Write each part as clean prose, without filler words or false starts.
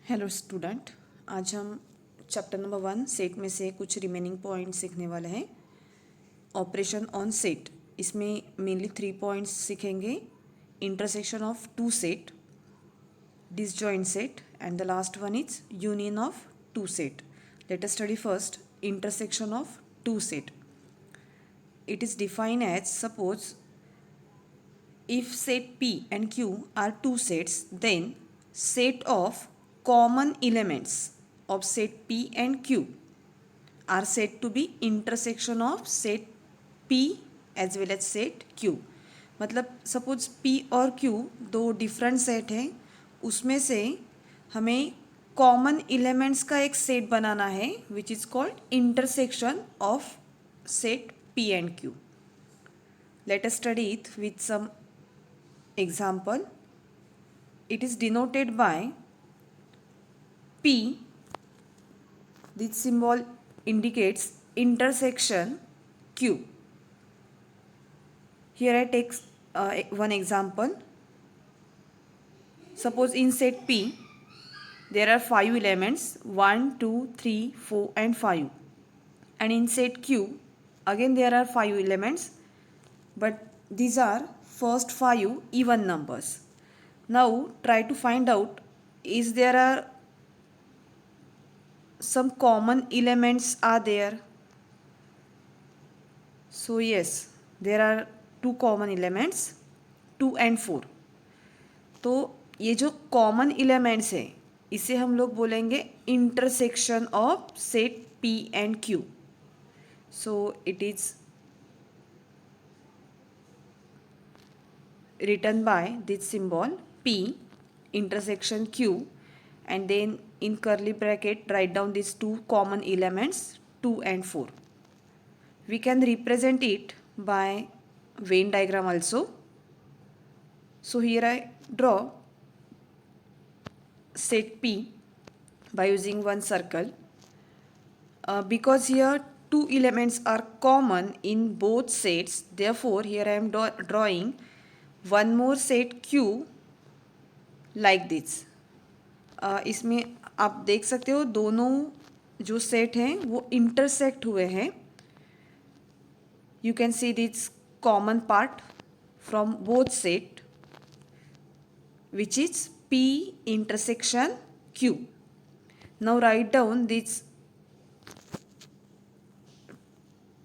Hello student, आज हम chapter number 1 set में से कुछ रिमेनिंग पॉइंट्स सीखने वाले हैं। ऑपरेशन ऑन सेट, इसमें मेनली 3 पॉइंट्स सीखेंगे। Intersection of two set, disjoint set, and the last one is union of two set. Let us study first intersection of two set. It is defined as, suppose if set P and Q are two sets, then set of common elements of set P and Q are said to be intersection of set P as well as set Q. मतलब suppose P और Q दो different set हैं, उसमें से हमें common elements का एक set बनाना है which is called intersection of set P and Q. Let us study it with some example. It is denoted by P. This symbol indicates intersection Q. Here I take one example. Suppose in set P there are 5 elements 1, 2, 3, 4 and 5, and in set Q again there are 5 elements, but these are first 5 even numbers. Now try to find out is there are some common elements are there. So yes, there are 2 common elements 2 and 4. तो ये जो common elements है इसे हम लोग बोलेंगे intersection of set P and Q. So it is written by this symbol P intersection Q, and then in curly bracket write down these 2 common elements 2 and 4. We can represent it by Venn diagram also. So here I draw set P by using one circle. Because here 2 elements are common in both sets, therefore here I am drawing one more set Q like this. इसमें आप देख सकते हो दोनों जो set हैं वो intersect हुए हैं. You can see this common part from both set which is P intersection Q. Now write down these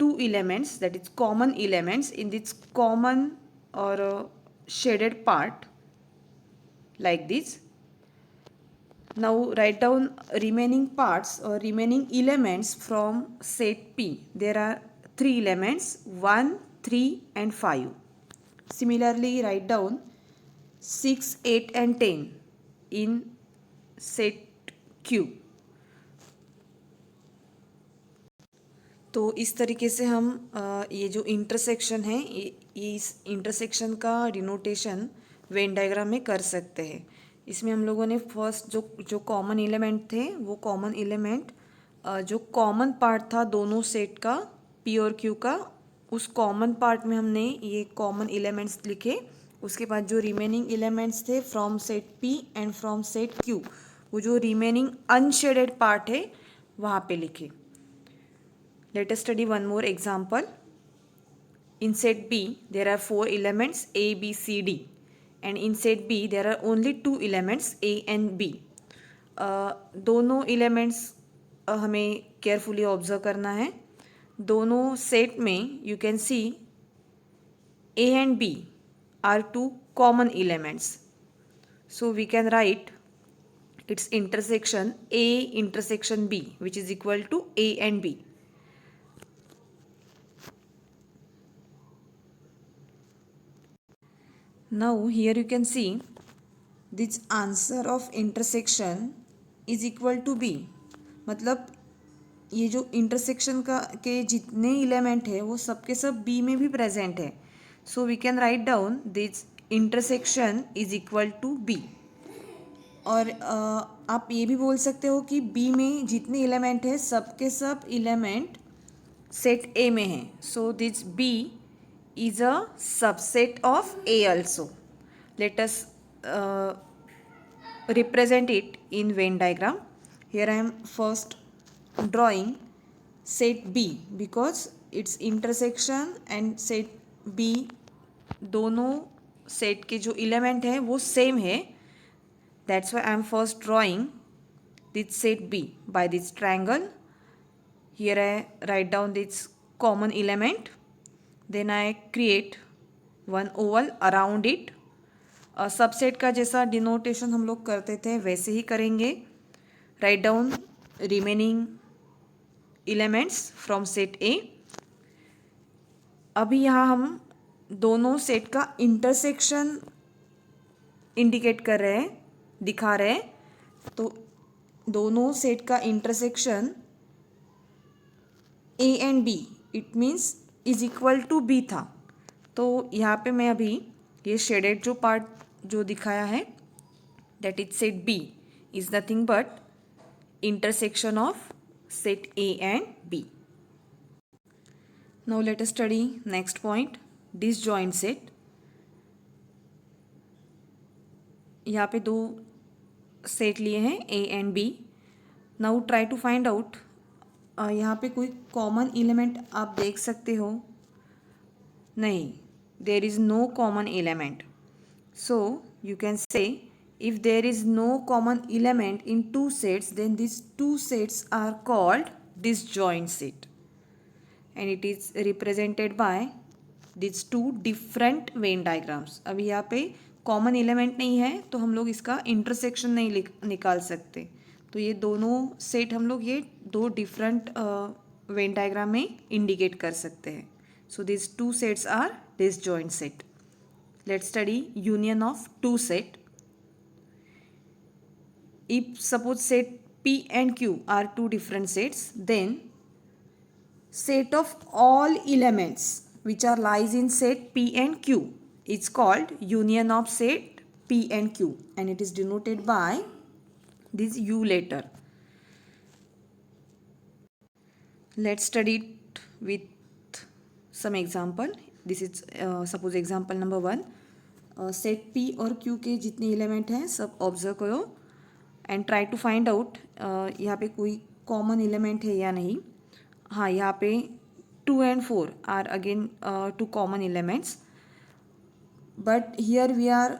2 elements, that is common elements, in this common or shaded part like this. Now write down remaining parts or remaining elements from set P. There are 3 elements 1, 3 and 5. Similarly write down 6, 8 and 10 in set Q. तो इस तरीके से हम ये जो intersection है ये इस इंटरसेक्शन का डिनोटेशन वेन डायग्राम में कर सकते हैं. इसमें हम लोगों ने फर्स्ट जो कॉमन एलिमेंट थे वो कॉमन एलिमेंट जो कॉमन पार्ट था दोनों सेट का P और Q का, उस कॉमन पार्ट में हमने ये कॉमन एलिमेंट्स लिखे. उसके बाद जो रिमेनिंग एलिमेंट्स थे from set P and from set Q, वो जो रिमेनिंग अनशेडेड पार्ट है वहाँ पे लिखे. Let us study one more example. In set B there are 4 elements A, B, C, D, and in set B there are only 2 elements A and B. दोनों elements हमें carefully observe करना है. दोनों set में you can see A and B are 2 common elements. So we can write its intersection A intersection B, which is equal to A and B. Now here you can see this answer of intersection is equal to B. मतलब ये जो intersection का के जितने element है वो सब के सब B में भी प्रेजेंट है. So we can write down this intersection is equal to B. और आप ये भी बोल सकते हो कि B में जितने एलिमेंट है सब के सब एलिमेंट सेट A में है. So this B is a subset of A also. Let us represent it in Venn diagram. Here I am first drawing set B because its intersection and set B दोनों set के जो element है वो same है. That's why I am first drawing this set B by this triangle. Here I write down this common element. Then I create one oval around it. Subset का जैसा denotation हम लोग करते थे वैसे ही करेंगे. Write down remaining elements from set ए. अभी यहाँ हम दोनों सेट का इंटरसेक्शन इंडिकेट कर रहे हैं, दिखा रहे हैं. तो दोनों सेट का intersection A and B it means is equal to B था. तो यहाँ पे मैं अभी ये शेडेड जो पार्ट जो दिखाया है that is set B is nothing but intersection of set A and B. Now let us study next point, disjoint set. यहाँ पे दो सेट लिए हैं A and B. Now try to find out. यहाँ पे कोई कॉमन एलिमेंट आप देख सकते हो? नहीं, there is no common element. So you can say if there is no common element in two sets, then these two sets are called disjoint set, and it is represented by these two different Venn diagrams. अभी यहाँ पे common element नहीं है तो हम लोग इसका intersection नहीं निकाल सकते. तो ये दोनों सेट हम लोग ये दो डिफरेंट वेन डायग्राम में इंडिकेट कर सकते हैं. So this two sets are disjoint set. Let's study union of two set. If suppose set P and Q are two different sets, then set of all elements which are lies in set P and Q is called union of set P and Q, and it is denoted by this U letter. Let's study it with some example. This is suppose example number 1. Set P और Q के जितने element हैं सब observe करो and try to find out यहाँ पे कोई common element है या नहीं. हाँ, यहाँ पे 2 and 4 are again two common elements, but here we are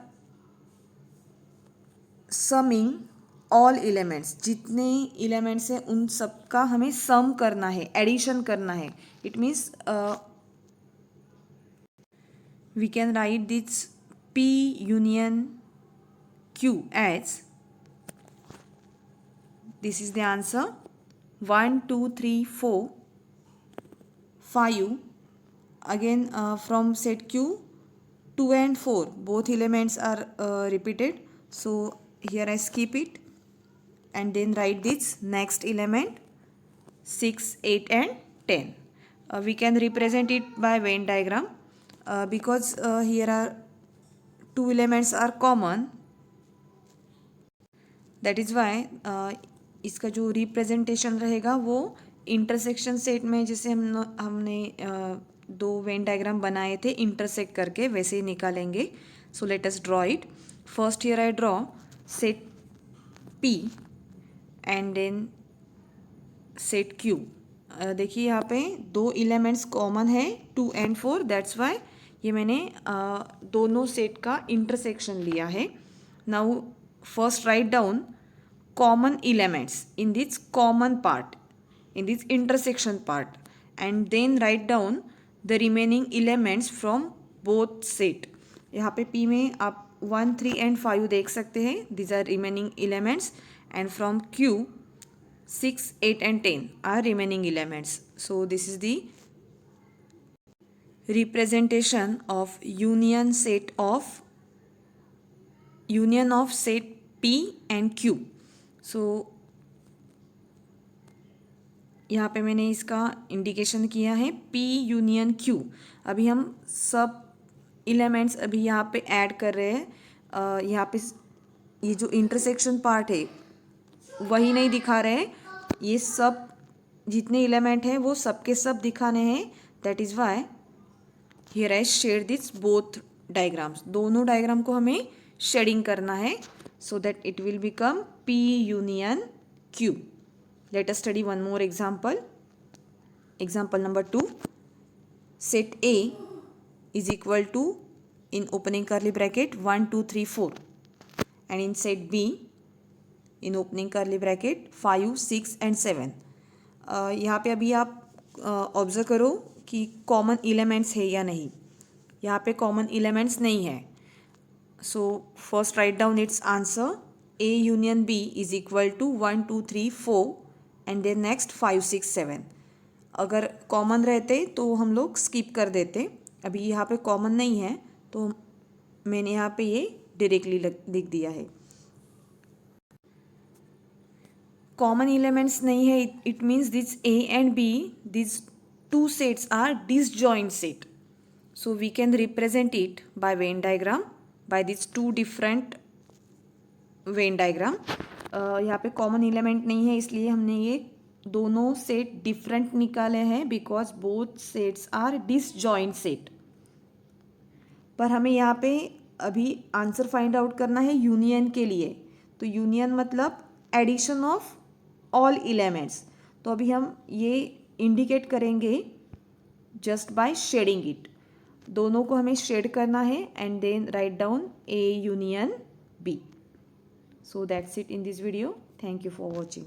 summing all elements. जितने एलिमेंट्स हैं उन सब का हमें सम करना है, एडिशन करना है. It means we can write this P union Q as this is the answer 1 2 3 4 5. Again from set Q 2 and 4 both elements are repeated, so here I skip it and then write this next element 6 8 and 10. We can represent it by Venn diagram because here are two elements are common. That is why इसका जो representation रहेगा वो intersection set में जैसे हमने दो Venn diagram बनाए थे इंटरसेक्ट करके वैसे ही निकालेंगे. So let us draw it. First here I draw set P and then set Q. देखिए यहाँ पे दो एलिमेंट्स कॉमन है 2 and 4. दैट्स वाई ये मैंने दोनों सेट का इंटरसेक्शन लिया है. Now first write down common elements in this common part, in this intersection part, and then write down the remaining elements from both set. यहाँ पे P में आप 1 3 and 5 देख सकते हैं. These are remaining elements, and from Q 6 8 and 10 are remaining elements. So this is the representation of union of set P and Q. So यहाँ पे मैंने इसका इंडिकेशन किया है P यूनियन Q. अभी हम सब एलिमेंट्स अभी यहाँ पे ऐड कर रहे हैं. यहाँ पे ये जो इंटरसेक्शन पार्ट है वही नहीं दिखा रहे हैं, ये सब जितने एलिमेंट हैं वो सब के सब दिखाने हैं. That is why here I share this both diagrams. दोनों डायग्राम को हमें शेडिंग करना है. so that it will become P union Q. Let us study one more example. Example number 2. Set A is equal to, in opening curly bracket, 1, 2, 3, 4, and in set B, in opening curly bracket, 5, 6 and 7. यहाँ पे अभी आप observe करो कि common elements है या नहीं. यहाँ पे कॉमन एलिमेंट्स नहीं है. So first write down it's answer. A union B is equal to 1, 2, 3, 4 and then next 5, 6, 7. अगर कॉमन रहते तो हम लोग स्किप कर देते. अभी यहाँ पे कॉमन नहीं है तो मैंने यहाँ पे ये डायरेक्टली लिख दिया है. कॉमन एलिमेंट्स नहीं है, it means this A and B, this two sets are disjoint set. So we can represent it by Venn diagram, by this two different Venn diagram. यहाँ पे कॉमन एलिमेंट नहीं है इसलिए हमने ये दोनों सेट डिफरेंट निकाले हैं because both sets are disjoint set. पर हमें यहाँ पे अभी आंसर फाइंड आउट करना है यूनियन के लिए. तो यूनियन मतलब एडिशन ऑफ ऑल एलिमेंट्स. तो अभी हम ये इंडिकेट करेंगे जस्ट बाय शेडिंग इट. दोनों को हमें शेड करना है and then write down A union B. So that's it in this video. Thank you for watching.